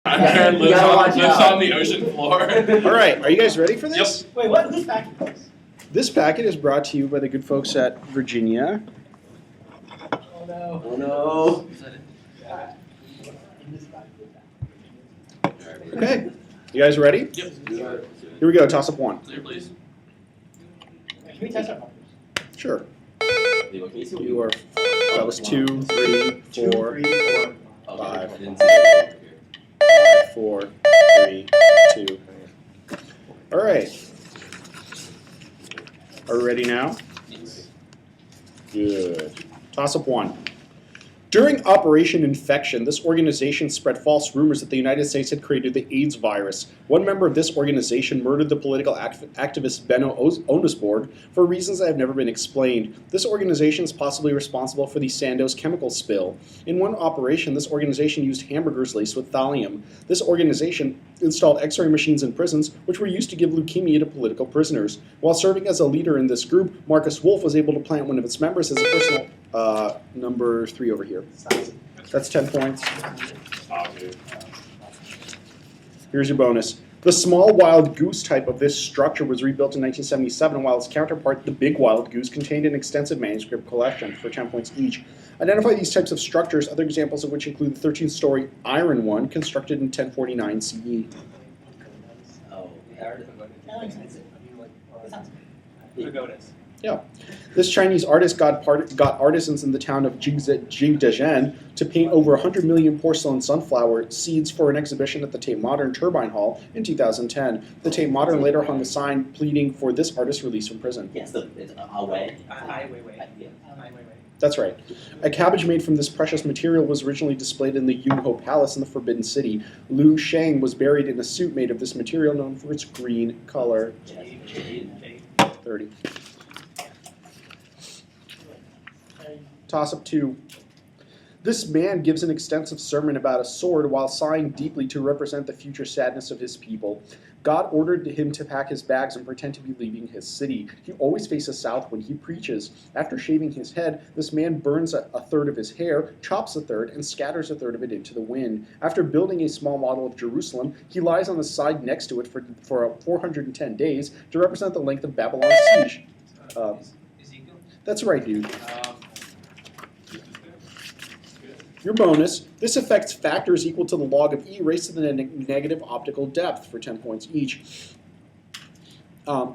Timeshare You lives gotta watch lives out. on the ocean floor. All right, are you guys ready for this? Yep. Wait, what? Who's packing this? This packet is brought to you by the good folks at Virginia. Oh no. Oh no. Okay, you guys ready? Yep. Here we go, toss up one. Clear, please. Can we test our numbers? Sure. You You are, that was 2, 3, 4, 2, 3, 4. Five. I didn't see it here. 5, 4, 3, 2. All right. Are we ready now? Yes. Good. Toss up one. During Operation Infection, this organization spread false rumors that the United States had created the AIDS virus. One member of this organization murdered the political activist Benno Onisborg for reasons that have never been explained. This organization is possibly responsible for the Sandoz chemical spill. In one operation, this organization used hamburgers laced with thallium. This organization installed X-ray machines in prisons, which were used to give leukemia to political prisoners. While serving as a leader in this group, Marcus Wolf was able to plant one of its members as a personal number 3 over here. That's 10 points. Here's your bonus. The small wild goose type of this structure was rebuilt in 1977, while its counterpart, the big wild goose, contained an extensive manuscript collection for 10 points each. Identify these types of structures, other examples of which include the 13-story iron one, constructed in 1049 CE. Oh, Pagodas. Yeah. This Chinese artist got artisans in the town of Jingdezhen to paint over 100 million porcelain sunflower seeds for an exhibition at the Tate Modern Turbine Hall in 2010. The Tate Modern later hung a sign pleading for this artist's release from prison. Yes, it's away. That's right. A cabbage made from this precious material was originally displayed in the Yunho Palace in the Forbidden City. Liu Shang was buried in a suit made of this material known for its green color. 30. Toss up 2. This man gives an extensive sermon about a sword while sighing deeply to represent the future sadness of his people. God ordered him to pack his bags and pretend to be leaving his city. He always faces south when he preaches. After shaving his head, this man burns a third of his hair, chops a third, and scatters a third of it into the wind. After building a small model of Jerusalem, he lies on the side next to it for 410 days to represent the length of Babylon's siege. Ezekiel? That's right, dude. Your bonus, this affects factors equal to the log of e raised to the negative optical depth for 10 points each.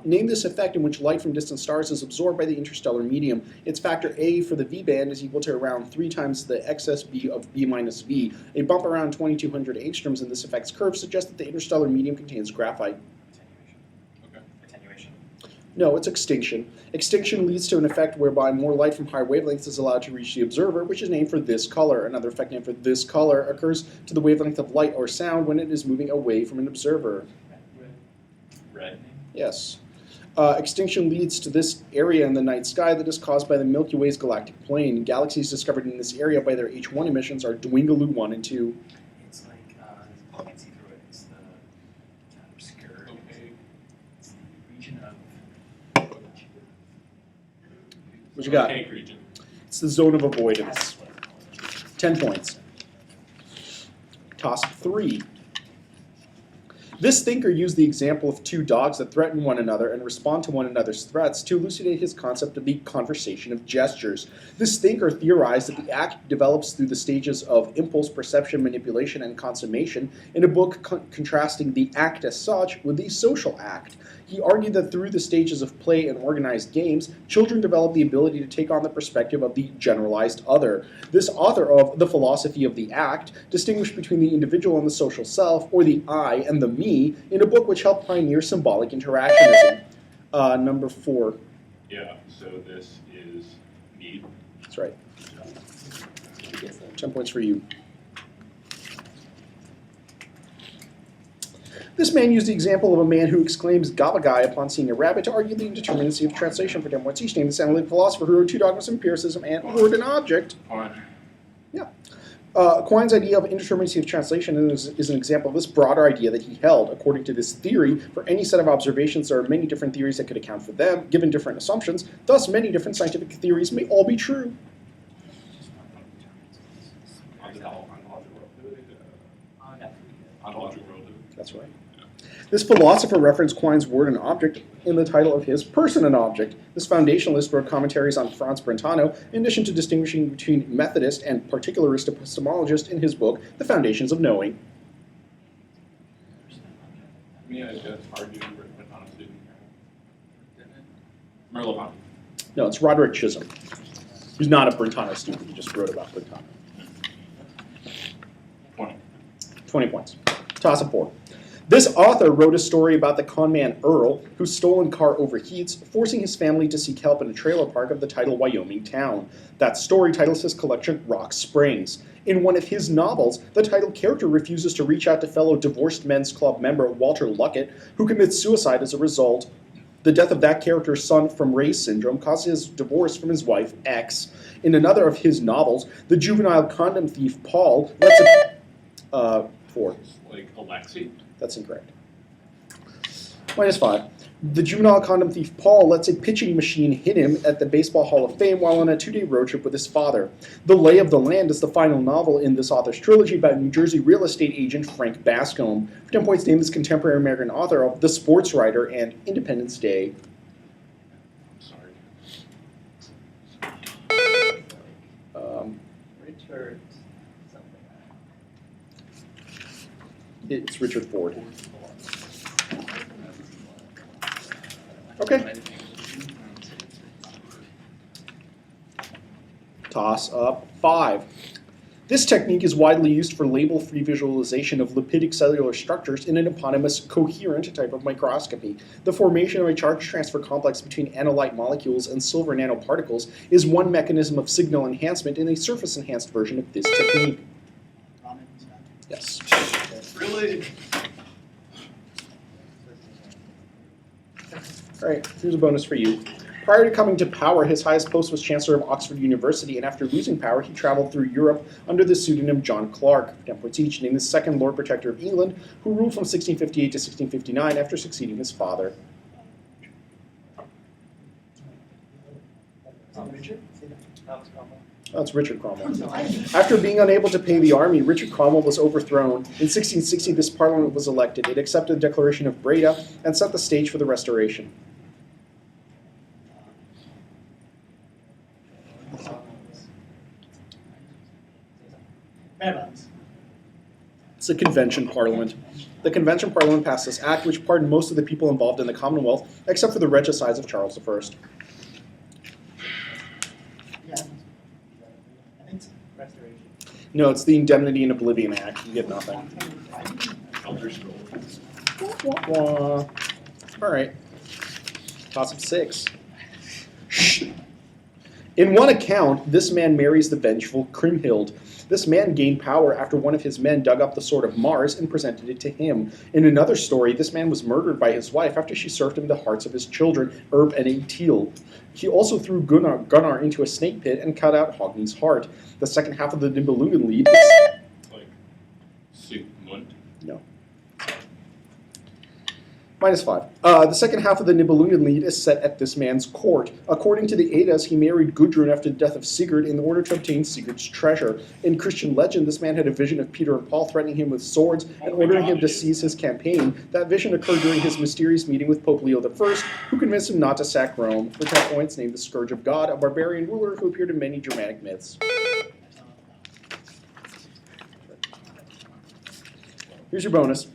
Name this effect in which light from distant stars is absorbed by the interstellar medium. Its factor A for the V band is equal to around 3 times the excess B of B minus V. A bump around 2200 angstroms in this effect's curve suggests that the interstellar medium contains graphite. Attenuation. No, it's extinction. Extinction leads to an effect whereby more light from higher wavelengths is allowed to reach the observer, which is named for this color. Another effect named for this color occurs to the wavelength of light or sound when it is moving away from an observer. Red. Yes. Extinction leads to this area in the night sky that is caused by the Milky Way's galactic plane. Galaxies discovered in this area by their H1 emissions are Dwingaloo 1 and 2. It's like, you can't see through it. It's the obscure. It's the region of. What you got? Tank region. It's the zone of avoidance. 10 points. Toss 3. This thinker used the example of 2 dogs that threaten one another and respond to one another's threats to elucidate his concept of the conversation of gestures. This thinker theorized that the act develops through the stages of impulse, perception, manipulation, and consummation in a book contrasting the act as such with the social act. He argued that through the stages of play and organized games, children develop the ability to take on the perspective of the generalized other. This author of The Philosophy of the Act distinguished between the individual and the social self, or the I and the me, in a book which helped pioneer symbolic interactionism. Number 4. Yeah, so this is mead. That's right. 10 points for you. This man used the example of a man who exclaims "gabagai" upon seeing a rabbit to argue the indeterminacy of translation for 10 points each. Named this analytic philosopher who wrote 2 dogmas of empiricism and Word and Object. Fine. Yeah. Quine's idea of indeterminacy of translation is an example of this broader idea that he held. According to this theory, for any set of observations, there are many different theories that could account for them, given different assumptions. Thus, many different scientific theories may all be true. Ontological relative. That's right. This philosopher referenced Quine's word and object in the title of his Person and Object. This foundationalist wrote commentaries on Franz Brentano, in addition to distinguishing between Methodist and particularist epistemologist in his book, The Foundations of Knowing. Yeah, it's hard to remember Brentano student. Merleau-Ponty. No, it's Roderick Chisholm, who's not a Brentano student. He just wrote about Brentano. 20 points. Toss of 4. This author wrote a story about the conman Earl, whose stolen car overheats, forcing his family to seek help in a trailer park of the title Wyoming Town. That story titles his collection Rock Springs. In one of his novels, the title character refuses to reach out to fellow Divorced Men's Club member Walter Luckett, who commits suicide as a result. The death of that character's son from Ray's syndrome causes his divorce from his wife, X. In another of his novels, the juvenile condom thief Paul lets a... 4. Like Alexi? That's incorrect. -5. The juvenile condom thief Paul lets a pitching machine hit him at the Baseball Hall of Fame while on a 2-day road trip with his father. The Lay of the Land is the final novel in this author's trilogy about New Jersey real estate agent Frank Bascombe. For 10 points, name this contemporary American author of The Sports Writer and Independence Day. Sorry. Richard something. It's Richard Ford. Okay. Toss up 5. This technique is widely used for label-free visualization of lipidic cellular structures in an eponymous coherent type of microscopy. The formation of a charge transfer complex between analyte molecules and silver nanoparticles is one mechanism of signal enhancement in a surface-enhanced version of this technique. Yes. Really? All right, here's a bonus for you. Prior to coming to power, his highest post was Chancellor of Oxford University, and after losing power, he traveled through Europe under the pseudonym John Clarke. 10 points each, named the second Lord Protector of England, who ruled from 1658 to 1659 after succeeding his father. Richard? Oh, it's Richard Cromwell. After being unable to pay the army, Richard Cromwell was overthrown. In 1660, this parliament was elected. It accepted the Declaration of Breda and set the stage for the Restoration. It's a convention parliament. The convention parliament passed this act, which pardoned most of the people involved in the Commonwealth, except for the regicides of Charles I. No, it's the Indemnity and Oblivion Act. You get nothing. Elder Scrolls. All right. Toss of 6. Shh. In one account, this man marries the vengeful Kriemhild. This man gained power after one of his men dug up the sword of Mars and presented it to him. In another story, this man was murdered by his wife after she served him the hearts of his children, Erb and Eitil. He also threw Gunnar into a snake pit and cut out Hogni's heart. The second half of the Nibelungenlied is... Like Sigmund. No. -5. The second half of the Nibelungenlied is set at this man's court. According to the Eddas, he married Gudrun after the death of Sigurd in order to obtain Sigurd's treasure. In Christian legend, this man had a vision of Peter and Paul threatening him with swords and ordering him to seize his campaign. That vision occurred during his mysterious meeting with Pope Leo I, who convinced him not to sack Rome. For 10 points, named the Scourge of God, a barbarian ruler who appeared in many Germanic myths. Here's your bonus.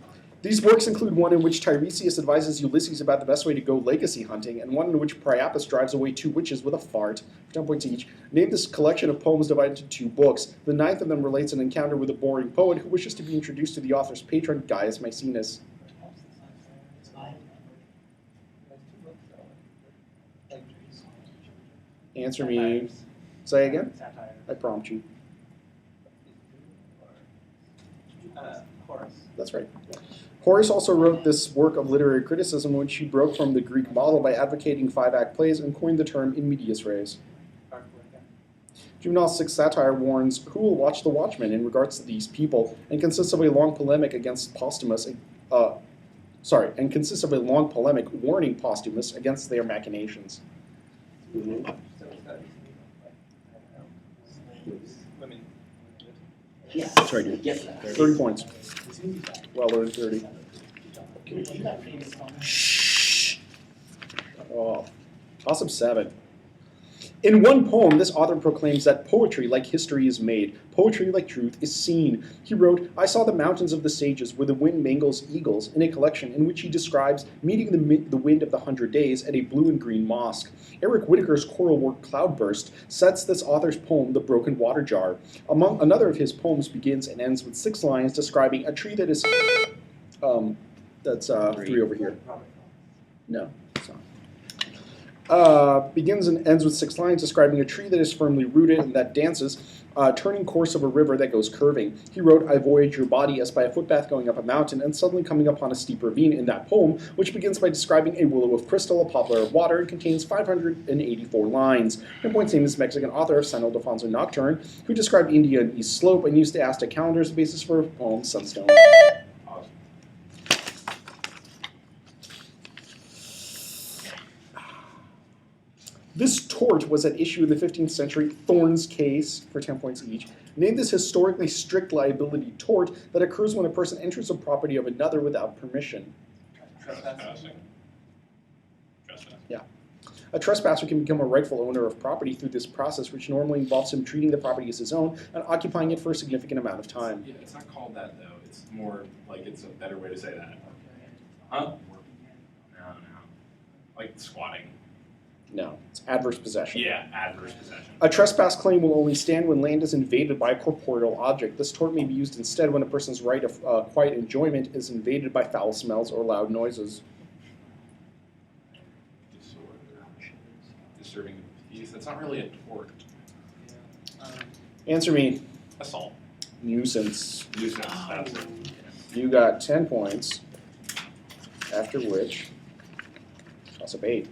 These works include one in which Tiresias advises Ulysses about the best way to go legacy hunting, and one in which Priapus drives away 2 witches with a fart. 10 points each. Name this collection of poems divided into 2 books. The 9th of them relates an encounter with a boring poet who wishes to be introduced to the author's patron, Gaius Maecenas. Answer me. Say again? Satire. I prompt you. Horace. That's right. Horace also wrote this work of literary criticism in which he broke from the Greek model by advocating 5-act plays and coined the term in medias res. Juvenal's 6th satire warns who will watch the Watchmen in regards to these people, and consists of a long polemic against warning Posthumus against their machinations. Women. Yeah. That's right, dude. Yes. 30 points. Well earned 30. Shh. Oh. Toss up 7. In one poem, this author proclaims that poetry, like history, is made. Poetry, like truth, is seen. He wrote, I saw the mountains of the sages where the wind mangles eagles, in a collection in which he describes meeting the wind of the 100 days at a blue and green mosque. Eric Whittaker's choral work Cloudburst sets this author's poem The Broken Water Jar. Another of his poems begins and ends with 6 lines describing a tree that is... that's 3 over here. No, it's not. Begins and ends with 6 lines describing a tree that is firmly rooted and that dances, turning course of a river that goes curving. He wrote, I voyage your body as by a footpath going up a mountain and suddenly coming upon a steep ravine in that poem, which begins by describing a willow of crystal, a poplar of water, and contains 584 lines. Pinpoint's famous Mexican author San Ildefonso Nocturne, who described India and East Slope and used the Aztec calendar as the basis for a poem, Sunstone. Awesome. This tort was at issue in the 15th century Thorne's case, for 10 points each, named this historically strict liability tort that occurs when a person enters the property of another without permission. Trespassing. Trespassing. A trespasser can become a rightful owner of property through this process, which normally involves him treating the property as his own and occupying it for a significant amount of time. Yeah, it's not called that though. It's more like it's a better way to say that. Huh? No. Like squatting. No, it's adverse possession. Yeah, adverse possession. A trespass claim will only stand when land is invaded by a corporeal object. This tort may be used instead when a person's right of quiet enjoyment is invaded by foul smells or loud noises. Disturbing the peace. That's not really a tort. Answer me. Assault. Nuisance. Nuisance. That's it. You got 10 points, after which, toss up 8.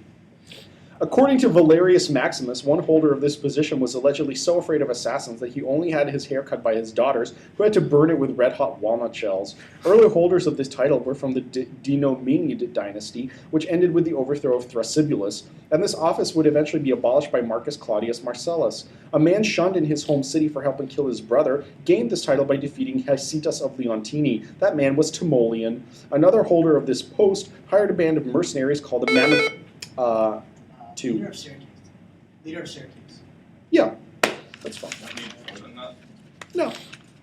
According to Valerius Maximus, one holder of this position was allegedly so afraid of assassins that he only had his hair cut by his daughters, who had to burn it with red-hot walnut shells. Early holders of this title were from the Dinomenid dynasty, which ended with the overthrow of Thrasybulus, and this office would eventually be abolished by Marcus Claudius Marcellus. A man shunned in his home city for helping kill his brother gained this title by defeating Hesitas of Leontini. That man was Timoleon. Another holder of this post hired a band of mercenaries called the Mammoth... Leader of Syracuse. Leader of Syracuse. Yeah, that's fine. Don't need more than that. No,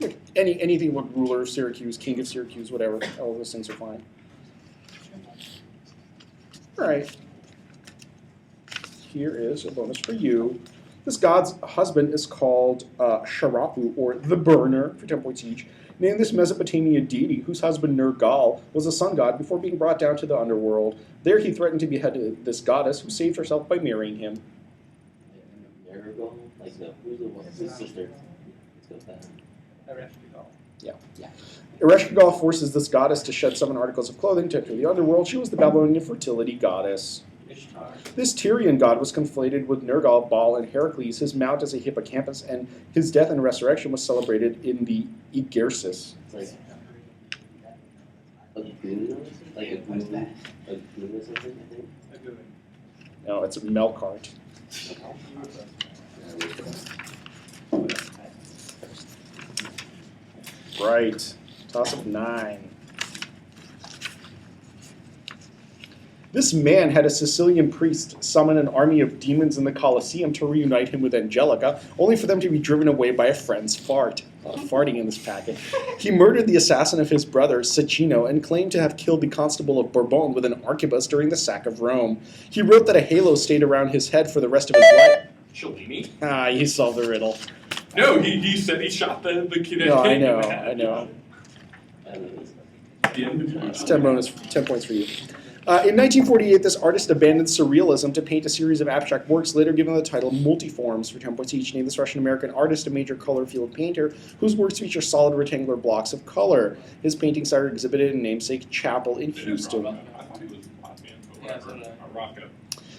look, anything with ruler of Syracuse, king of Syracuse, whatever, all those things are fine. All right. Here is a bonus for you. This god's husband is called Sharapu, or the Burner, for 10 points each. Named this Mesopotamian deity, whose husband Nergal was a sun god before being brought down to the underworld. There he threatened to behead this goddess, who saved herself by marrying him. Nergal? Like the, who's the one? His sister. Let's go with that. Ereshkigal forces this goddess to shed 7 articles of clothing to enter the underworld. She was the Babylonian fertility goddess. Ishtar. This Tyrian god was conflated with Nergal, Baal, and Heracles. His mount as a hippocampus, and his death and resurrection was celebrated in the Egersis. It's like a goon or something? Like a goon or something, I think? No, it's a Melkart. Right. Toss up 9. This man had a Sicilian priest summon an army of demons in the Colosseum to reunite him with Angelica, only for them to be driven away by a friend's fart. A lot of farting in this packet. He murdered the assassin of his brother, Cecchino, and claimed to have killed the constable of Bourbon with an arquebus during the sack of Rome. He wrote that a halo stayed around his head for the rest of his life. Cellini? Ah, you solved the riddle. No, he said he shot the kid. No, I know, in the head. I know. I don't know. The end of It's 10 points for you. In 1948, this artist abandoned surrealism to paint a series of abstract works, later given the title Multiforms, for 10 points each. Named this Russian-American artist, a major color field painter, whose works feature solid rectangular blocks of color. His paintings are exhibited in namesake chapel in Houston. I thought he was a black man, but whatever. A Rocco.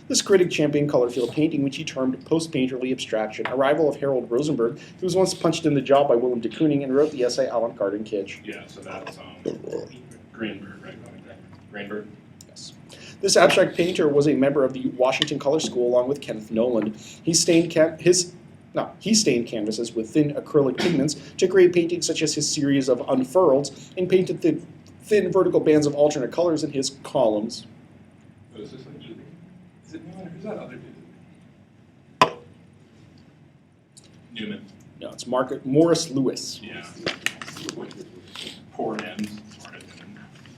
This critic championed color field painting, which he termed post-painterly abstraction, a rival of Harold Rosenberg, who was once punched in the jaw by Willem de Kooning and wrote the essay Avant-Garde and Kitsch. Yeah, so that's Greenberg, right? Greenberg. Yes. This abstract painter was a member of the Washington Color School along with Kenneth Noland. He stained canvases with thin acrylic pigments to create paintings such as his series of Unfurled, and painted thin vertical bands of alternate colors in his columns. Oh, is this like Newman? Is it Newman? Who's that other dude? Newman. No, it's Morris Lewis. Yeah. Poor ends.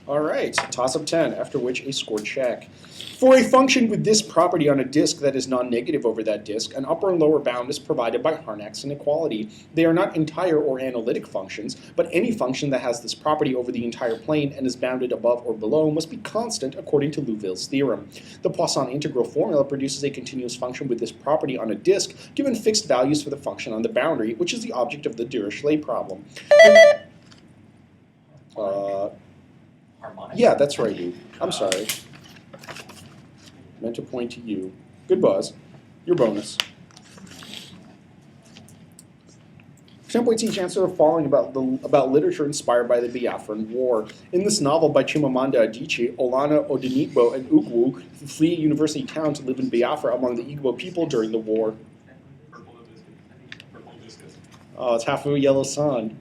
All right, toss up 10, after which a score check. For a function with this property on a disk that is non-negative over that disk, an upper and lower bound is provided by Harnack's inequality. They are not entire or analytic functions, but any function that has this property over the entire plane and is bounded above or below must be constant according to Liouville's theorem. The Poisson integral formula produces a continuous function with this property on a disk given fixed values for the function on the boundary, which is the object of the Dirichlet problem. Harmonic? Yeah, that's right, dude. I'm sorry. Meant to point to you. Good buzz. Your bonus. 10 points each. Answer the following about literature inspired by the Biafran War. In this novel by Chimamanda Adichie, Olana Odenigbo and Ugwu flee a university town to live in Biafra among the Igbo people during the war. Purple hibiscus. Purple hibiscus. Oh, it's half of a yellow sun.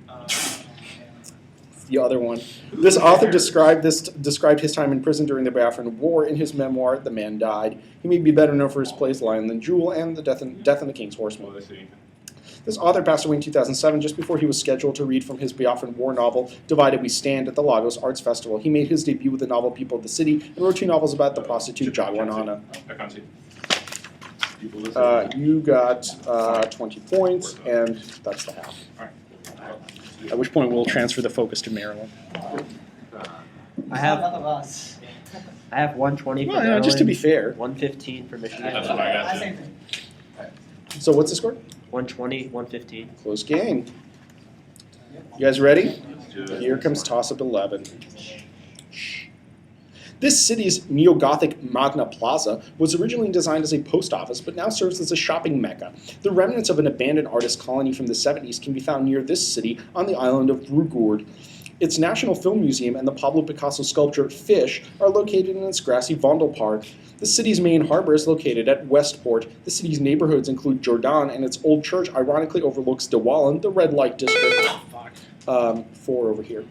The other one. This author described his time in prison during the Biafran War in his memoir, The Man Died. He may be better known for his plays Lion and Jewel and the Death and the King's Horseman. Well, I see. This author passed away in 2007, just before he was scheduled to read from his Biafran War novel, Divided We Stand, at the Lagos Arts Festival. He made his debut with the novel People of the City and wrote 2 novels about the prostitute Jagwanana. I can't see. People listen. You got 20 points, and that's the half. All right. At which point we'll transfer the focus to Maryland. I have none of us. I have 120 for Well, Maryland, just to be fair. 115 for Michigan. That's what I got. Same thing. So what's the score? 120, 115. Close game. You guys ready? Let's do it. Here comes toss-up 11. This city's neo-Gothic Magna Plaza was originally designed as a post office, but now serves as a shopping mecca. The remnants of an abandoned artist colony from the 70s can be found near this city on the island of Rougourde. Its National Film Museum and the Pablo Picasso sculpture Fish are located in its grassy Vondel Park. The city's main harbor is located at Westport. The city's neighborhoods include Jordan, and its old church ironically overlooks De Wallen, the red light district. 4 over here.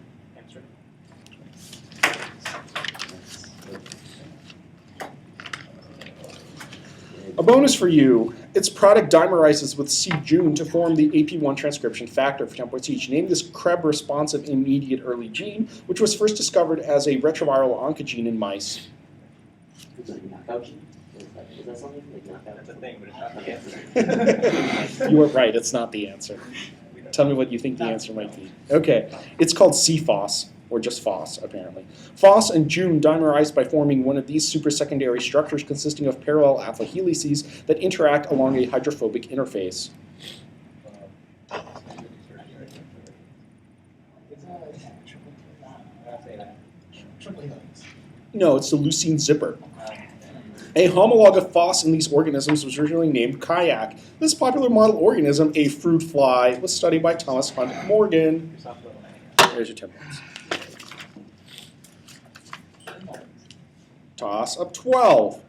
A bonus for you. Its product dimerizes with C-Jun to form the AP1 transcription factor for 10 points each. Name this Krebs-responsive immediate early gene, which was first discovered as a retroviral oncogene in mice. It's like knockout gene? Is that something? Like knockout? That's a thing, but it's not the answer. You were right, it's not the answer. Tell me what you think the answer might be. Okay, it's called C-Phos, or just Phos, apparently. Phos and Jun dimerize by forming one of these supersecondary structures consisting of parallel alpha helices that interact along a hydrophobic interface. No, it's the leucine zipper. A homolog of Phos in these organisms was originally named Kayak. This popular model organism, a fruit fly, was studied by Thomas Hunt Morgan. There's your 10 points. Toss up 12.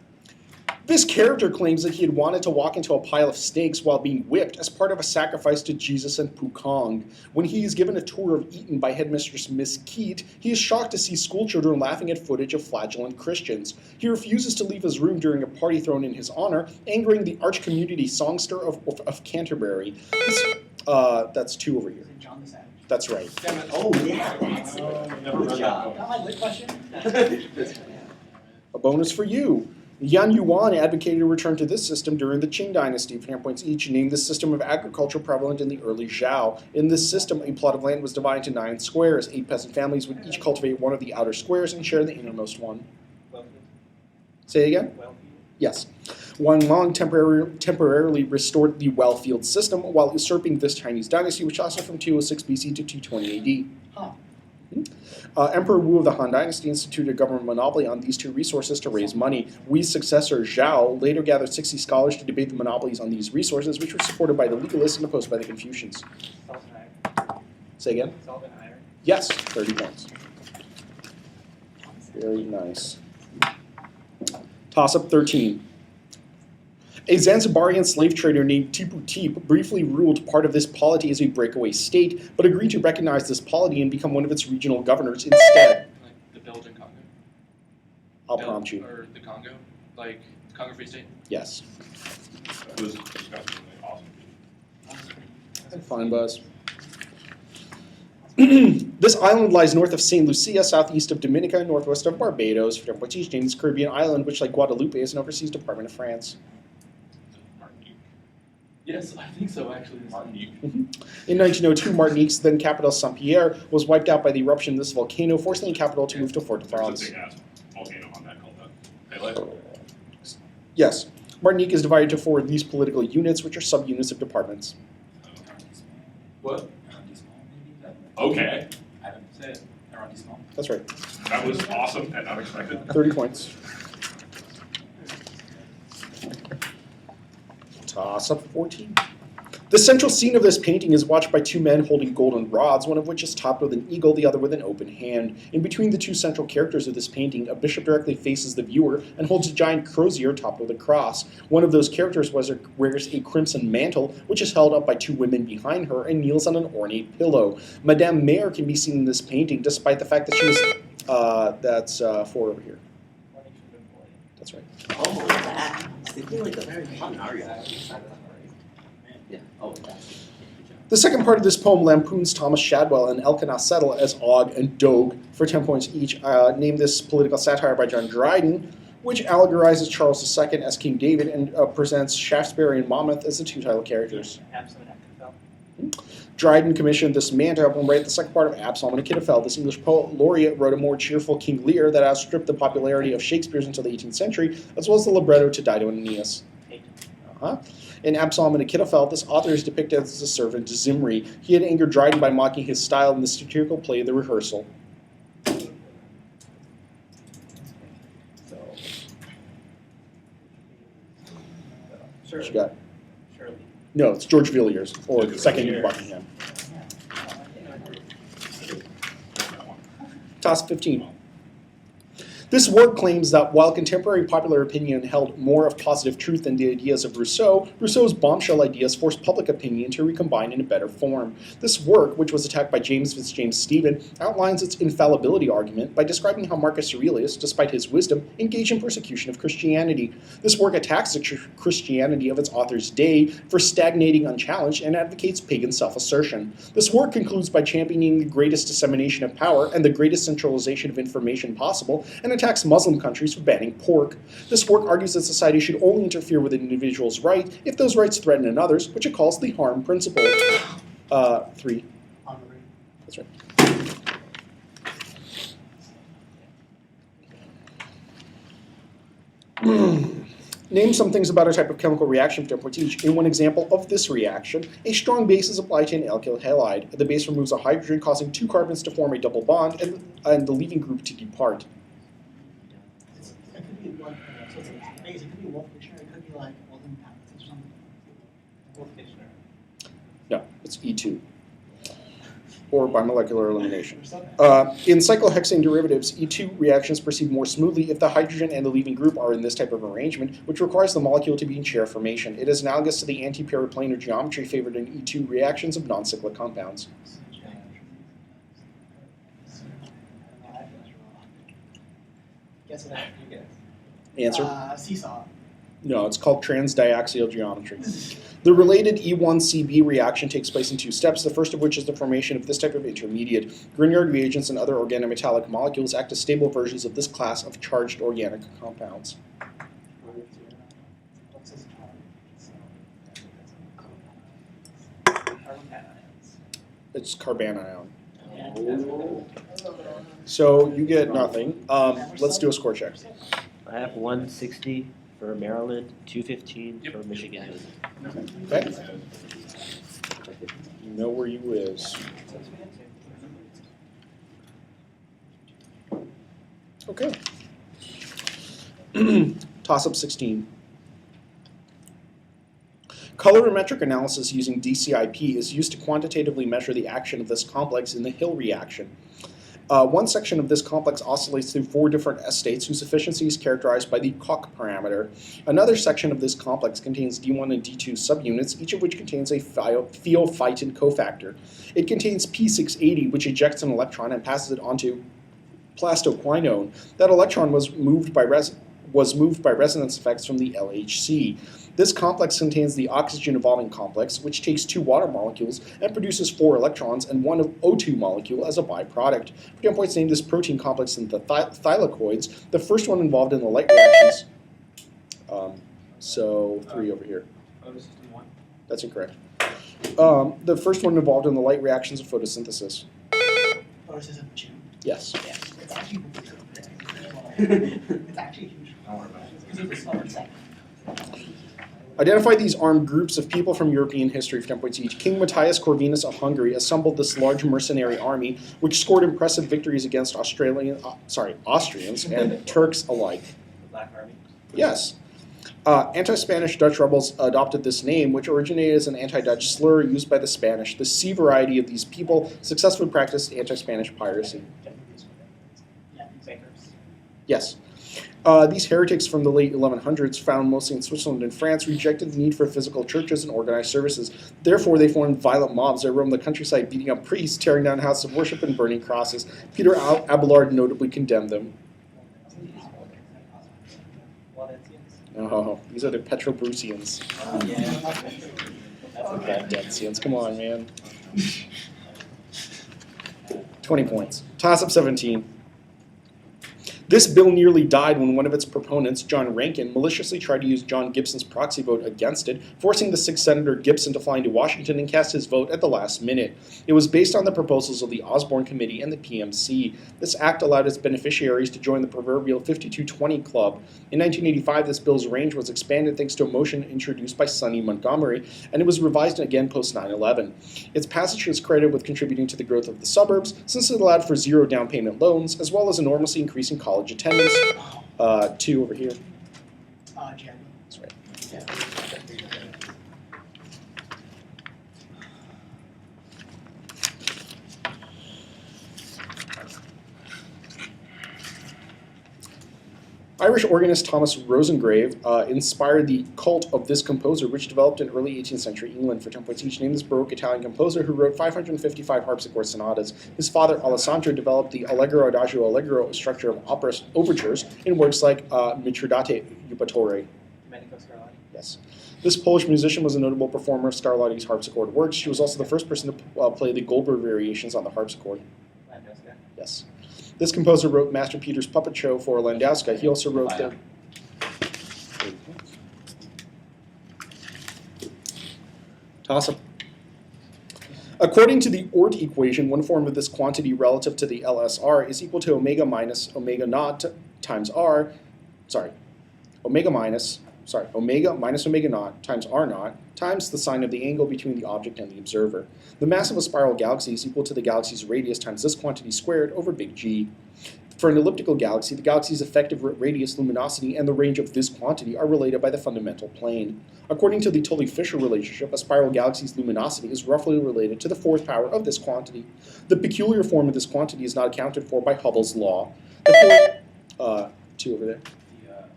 This character claims that he had wanted to walk into a pile of snakes while being whipped as part of a sacrifice to Jesus and Pukong. When he is given a tour of Eton by headmistress Miss Keat, he is shocked to see schoolchildren laughing at footage of flagellant Christians. He refuses to leave his room during a party thrown in his honor, angering the arch community songster of Canterbury. That's 2 over here. John the Savage. That's right. Damn it. Oh, yeah. Good job. Not my lit question. A bonus for you. Yan Yuan advocated a return to this system during the Qing dynasty. For 10 points each, named this system of agriculture prevalent in the early Zhao. In this system, a plot of land was divided into 9 squares. 8 peasant families would each cultivate one of the outer squares and share the innermost one. Say it again? Yes. Wan Long temporarily restored the well-field system while usurping this Chinese dynasty, which lasted from 206 BC to 220 AD. Huh. Emperor Wu of the Han Dynasty instituted a government monopoly on these 2 resources to raise money. Wu's successor, Zhao, later gathered 60 scholars to debate the monopolies on these resources, which were supported by the legalists and opposed by the Confucians. Say again? Salt and iron. Yes, 30 points. Very nice. Toss up 13. A Zanzibarian slave trader named Tipu Tip briefly ruled part of this polity as a breakaway state, but agreed to recognize this polity and become one of its regional governors instead. Belgian Congo? I'll prompt you. Or the Congo? Like, the Congo Free State? Yes. That was disgustingly awesome. Fine, Buzz. This island lies north of St. Lucia, southeast of Dominica, and northwest of Barbados. For Portuguese named Caribbean island, which, like Guadeloupe, is an overseas department of France. Martinique. Yes, I think so, actually. Martinique. In 1902, Martinique's then capital Saint-Pierre was wiped out by the eruption of this volcano, forcing the capital to move to Fort-de-France. There's a big ass volcano on that called the Pele. Yes. Martinique is divided into 4 least political units, which are subunits of departments. What? Arrondissement, maybe? Okay, I don't say it. Arrondissement. That's right. that was awesome and unexpected. 30 points. Toss up 14. The central scene of this painting is watched by 2 men holding golden rods, one of which is topped with an eagle, the other with an open hand. In between the 2 central characters of this painting, a bishop directly faces the viewer and holds a giant crozier topped with a cross. One of those characters wears a crimson mantle, which is held up by 2 women behind her and kneels on an ornate pillow. Madame Mayer can be seen in this painting, despite the fact that she was... that's 4 over here. That's right. Oh, that. They feel like a very fun area. Yeah. Oh, that's. The second part of this poem lampoons Thomas Shadwell and Elkanah Settle as Og and Dog for 10 points each. Name this political satire by John Dryden, which allegorizes Charles II as King David and presents Shaftesbury and Monmouth as the 2 title characters. Dryden commissioned this man to help him write the second part of Absalom and Achitophel. This English poet laureate wrote a more cheerful King Lear that outstripped the popularity of Shakespeare's until the 18th century, as well as the libretto to Dido and Aeneas. In Absalom and Achitophel, this author is depicted as a servant to Zimri. He had angered Dryden by mocking his style in the satirical play The Rehearsal. What you got? Shirley. No, it's George Villiers, or Second Buckingham. Toss 15. This work claims that while contemporary popular opinion held more of positive truth than the ideas of Rousseau, Rousseau's bombshell ideas forced public opinion to recombine in a better form. This work, which was attacked by James Fitzjames Stephen, outlines its infallibility argument by describing how Marcus Aurelius, despite his wisdom, engaged in persecution of Christianity. This work attacks the Christianity of its author's day for stagnating unchallenged and advocates pagan self-assertion. This work concludes by championing the greatest dissemination of power and the greatest centralization of information possible, and attacks Muslim countries for banning pork. This work argues that society should only interfere with an individual's right if those rights threaten another's, which it calls the harm principle. 3. That's right. Name some things about a type of chemical reaction for each. In one example of this reaction, a strong base is applied to an alkyl halide. The base removes a hydrogen, causing 2 carbons to form a double bond and the leaving group to depart. It could be one, so it's a base, it could be Wolf Dictionary, it could be like Walden Patents or something. Wolf Dictionary. No, it's E2. Or by molecular elimination. In cyclohexane derivatives, E2 reactions proceed more smoothly if the hydrogen and the leaving group are in this type of arrangement, which requires the molecule to be in chair formation. It is analogous to the anti-paraplanar geometry favored in E2 reactions of non-cyclic compounds. Guess what you guess? Answer? Seesaw. No, it's called transdiaxial geometry. The related E1CB reaction takes place in 2 steps, the first of which is the formation of this type of intermediate. Grignard reagents and other organometallic molecules act as stable versions of this class of charged organic compounds. It's carbanion. So you get nothing. Let's do a score check. I have 160 for Maryland, 215 for Michigan. Okay. You know where you is. Okay. Toss up 16. Colorimetric analysis using DCIP is used to quantitatively measure the action of this complex in the Hill reaction. One section of this complex oscillates through 4 different S states whose efficiency is characterized by the Koch parameter. Another section of this complex contains D1 and D2 subunits, each of which contains a pheophytin cofactor. It contains P680, which ejects an electron and passes it onto plastoquinone, that electron was moved by resonance effects from the LHC. This complex contains the oxygen-evolving complex, which takes 2 water molecules and produces 4 electrons and 1 O2 molecule as a byproduct. For 10 points, name this protein complex in the thylakoids, the first one involved in the light reactions. So 3 over here. Photosystem 1. That's incorrect. The first one involved in the light reactions of photosynthesis. Photosystem 2. Yes. Yeah, it's actually it's actually huge. Don't worry about it. Because it's a slower second. Identify these armed groups of people from European history for 10 points each. King Matthias Corvinus of Hungary assembled this large mercenary army, which scored impressive victories against Austrians and Turks alike. The Black Army. Yes. Anti-Spanish Dutch rebels adopted this name, which originated as an anti-Dutch slur used by the Spanish. The C variety of these people successfully practiced anti-Spanish piracy. Yeah, bakers. Yes. These heretics from the late 1100s, found mostly in Switzerland and France, rejected the need for physical churches and organized services. Therefore, they formed violent mobs that roamed the countryside, beating up priests, tearing down houses of worship, and burning crosses. Peter Abelard notably condemned them. Oh, these are the Petrobrusians. Yeah. Valdensians. Come on, man. 20 points. Toss up 17. This bill nearly died when one of its proponents, John Rankin, maliciously tried to use John Gibson's proxy vote against it, forcing the 6th Senator Gibson to fly into Washington and cast his vote at the last minute. It was based on the proposals of the Osborne Committee and the PMC. This act allowed its beneficiaries to join the proverbial 52-20 club. In 1985, this bill's range was expanded thanks to a motion introduced by Sonny Montgomery, and it was revised again post 9/11. Its passage is credited with contributing to the growth of the suburbs, since it allowed for 0 down payment loans, as well as enormously increasing college attendance. 2 over here. Jeremy. That's right. Irish organist Thomas Rosengrave inspired the cult of this composer, which developed in early 18th century England. For 10 points each, name this Baroque Italian composer who wrote 555 harpsichord sonatas. His father, Alessandro, developed the Allegro Adagio Allegro structure of opera overtures in works like Mitridate Jubatore. Domenico Scarlatti. Yes. This Polish musician was a notable performer of Scarlatti's harpsichord works. She was also the first person to play the Goldberg variations on the harpsichord. Landowska. Yes. This composer wrote Master Peter's Puppet Show for Landowska. He also wrote the... Toss up. According to the Oort equation, one form of this quantity relative to the LSR is equal to omega minus omega naught times R, omega minus omega naught times R naught times the sine of the angle between the object and the observer. The mass of a spiral galaxy is equal to the galaxy's radius times this quantity squared over big G. For an elliptical galaxy, the galaxy's effective radius, luminosity, and the range of this quantity are related by the fundamental plane. According to the Tully-Fisher relationship, a spiral galaxy's luminosity is roughly related to the 4th power of this quantity. The peculiar form of this quantity is not accounted for by Hubble's law. The 2 over there. The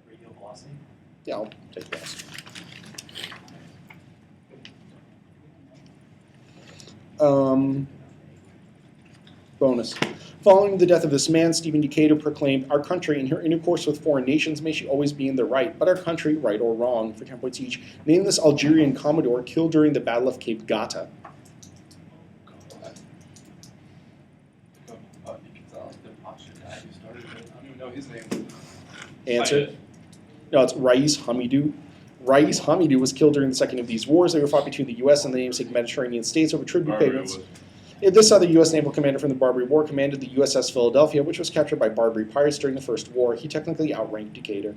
radial velocity. Yeah, I'll take this. Bonus. Following the death of this man, Stephen Decatur proclaimed, "Our country, in her intercourse with foreign nations, may she always be in the right, but our country, right or wrong," for 10 points each. Name this Algerian commodore killed during the Battle of Cape Gata. The Pasha guy who started it. I don't even know his name. Answer. No, it's Rais Hamidou. Rais Hamidou was killed during the second of these wars. They were fought between the U.S. and the namesake Mediterranean states over tribute payments. This other U.S. naval commander from the Barbary War commanded the USS Philadelphia, which was captured by Barbary pirates during the First War. He technically outranked Decatur.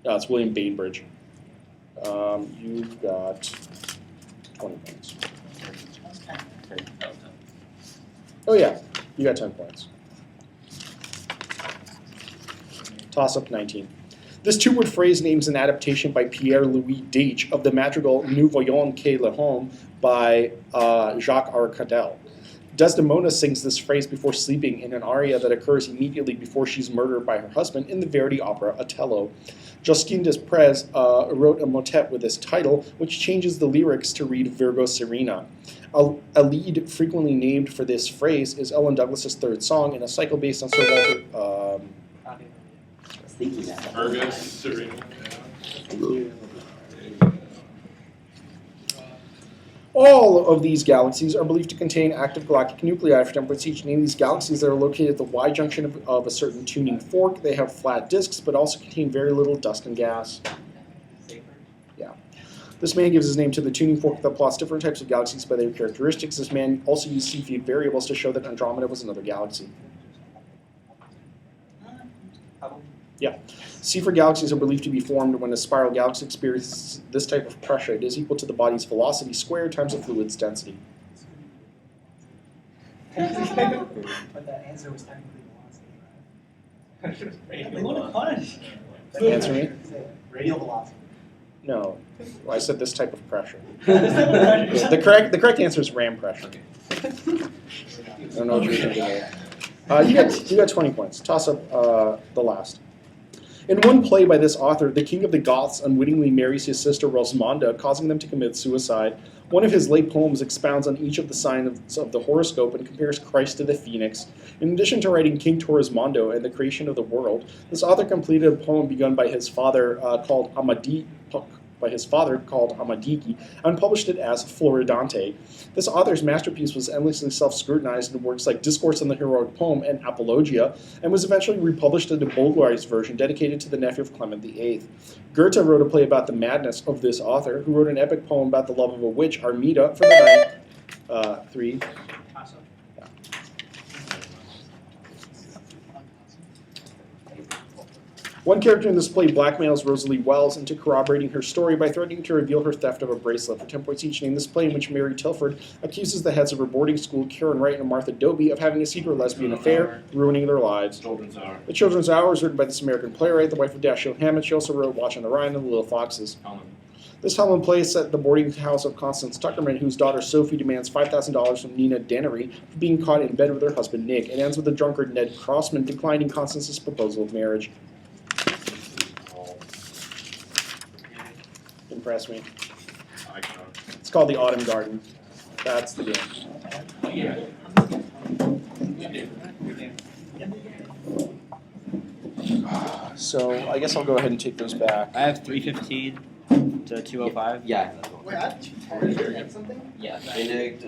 No, it's William Bainbridge. You've got 20 points. Oh yeah, you got 10 points. Toss up 19. This 2-word phrase names an adaptation by Pierre-Louis Deitch of the madrigal Nous voyons que le homme by Jacques Arcadel. Desdemona sings this phrase before sleeping in an aria that occurs immediately before she's murdered by her husband in the Verdi opera Otello. Josquin des Prez wrote a motet with this title, which changes the lyrics to read Virgo Serena. A lead frequently named for this phrase is Ellen Douglas's third song in a cycle based on Sir Walter. I was thinking that. Virgo, Serena. All of these galaxies are believed to contain active galactic nuclei. For templates each name these galaxies that are located at the Y junction of a certain tuning fork. They have flat disks, but also contain very little dust and gas. Yeah. This man gives his name to the tuning fork that plots different types of galaxies by their characteristics. This man also used Cepheid variables to show that Andromeda was another galaxy. Yeah. Cepheid galaxies are believed to be formed when a spiral galaxy experiences this type of pressure. It is equal to the body's velocity squared times the fluid's density. But the answer was technically velocity, right? I mean, what a punish. Answer me? Radial velocity. No. I said this type of pressure. The correct answer is ram pressure. I don't know what you're thinking of. You got 20 points. Toss up the last. In one play by this author, the king of the Goths unwittingly marries his sister Rosmanda, causing them to commit suicide. One of his late poems expounds on each of the signs of the horoscope and compares Christ to the phoenix. In addition to writing King Torrismondo and the creation of the world, this author completed a poem begun by his father called Amadiki, and published it as Floridante. This author's masterpiece was endlessly self-scrutinized in works like Discourse on the Heroic Poem and Apologia, and was eventually republished in a Bulgarized version dedicated to the nephew of Clement VIII. Goethe wrote a play about the madness of this author, who wrote an epic poem about the love of a witch, Armida, for the night. 3. One character in this play blackmails Rosalie Wells into corroborating her story by threatening to reveal her theft of a bracelet. For 10 points each, name this play in which Mary Tilford accuses the heads of her boarding school, Karen Wright and Martha Doby, of having a secret lesbian affair, ruining their lives. Children's Hour. The Children's Hour was written by this American playwright, the wife of Dashiell Hammett. She also wrote Watch on the Rhine and The Little Foxes. This Helen play is set at the boarding house of Constance Tuckerman, whose daughter Sophie demands $5,000 from Nina Dennery for being caught in bed with her husband Nick. It ends with the drunkard Ned Crossman declining Constance's proposal of marriage. Impress me. It's called The Autumn Garden. That's the game. So I guess I'll go ahead and take those back. I have 315 to 205. Yeah. Wait, I have 210 something? Yeah. Benedict,